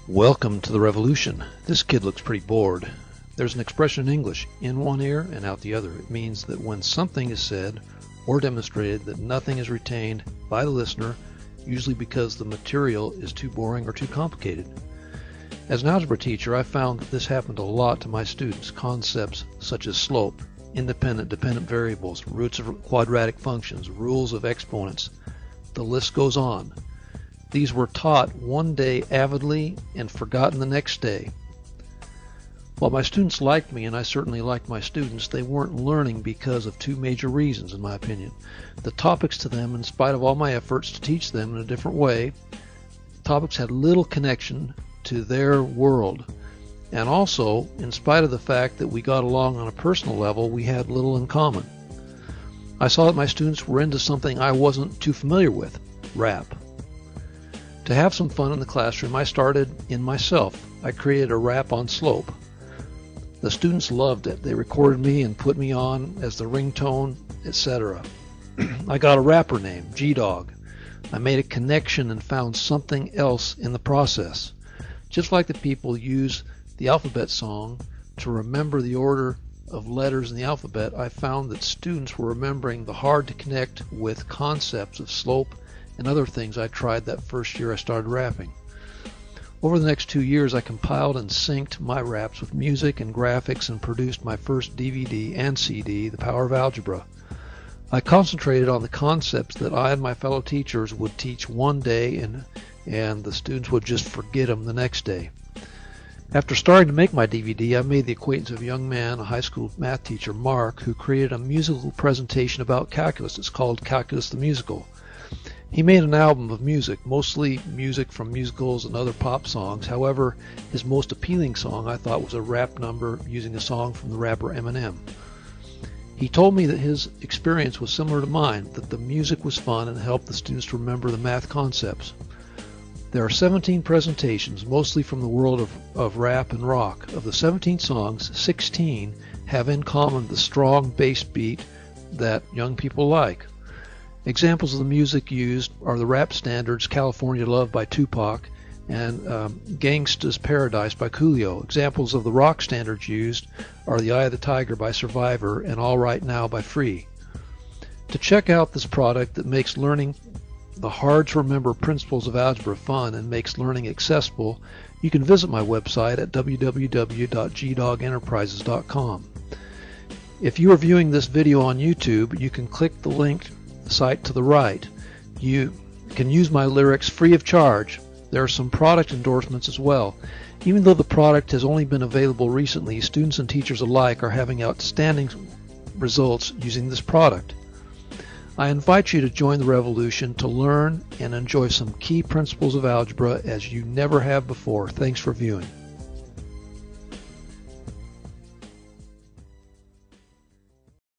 Welcome to the revolution. This kid looks pretty bored. There's an expression in English, in one ear and out the other. It means that when something is said or demonstrated, that nothing is retained by the listener, usually because the material is too boring or too complicated. As an algebra teacher, I found that this happened a lot to my students. Concepts such as slope, independent, dependent variables, roots of quadratic functions, rules of exponents. The list goes on. These were taught one day avidly and forgotten the next day. While my students liked me, and I certainly liked my students, they weren't learning because of two major reasons, in my opinion. The topics to them, in spite of all my efforts to teach them in a different way, topics had little connection to their world. And also, in spite of the fact that we got along on a personal level, we had little in common. I saw that my students were into something I wasn't too familiar with, rap. To have some fun in the classroom, I started in myself. I created a rap on slope. The students loved it. They recorded me and put me on as the ringtone, etc. I got a rapper name, G-Dog. I made a connection and found something else in the process. Just like the people use the alphabet song to remember the order of letters in the alphabet, I found that students were remembering the hard to connect with concepts of slope and other things I tried that first year I started rapping. Over the next 2 years, I compiled and synced my raps with music and graphics and produced my first DVD and CD, The Power of Algebra. I concentrated on the concepts that I and my fellow teachers would teach one day and the students would just forget them the next day. After starting to make my DVD, I made the acquaintance of a young man, a high school math teacher, Mark, who created a musical presentation about calculus. It's called Calculus the Musical. He made an album of music, mostly music from musicals and other pop songs. However, his most appealing song I thought was a rap number using a song from the rapper Eminem. He told me that his experience was similar to mine, that the music was fun and helped the students to remember the math concepts. There are 17 presentations, mostly from the world of rap and rock. Of the 17 songs, 16 have in common the strong bass beat that young people like. Examples of the music used are the rap standards California Love by Tupac and Gangsta's Paradise by Coolio. Examples of the rock standards used are The Eye of the Tiger by Survivor and All Right Now by Free. To check out this product that makes learning the hard-to-remember principles of algebra fun and makes learning accessible, you can visit my website at www.gdawgenterprises.com. If you are viewing this video on YouTube, you can click the link site to the right. You can use my lyrics free of charge. There are some product endorsements as well. Even though the product has only been available recently, students and teachers alike are having outstanding results using this product. I invite you to join the revolution to learn and enjoy some key principles of algebra as you never have before. Thanks for viewing.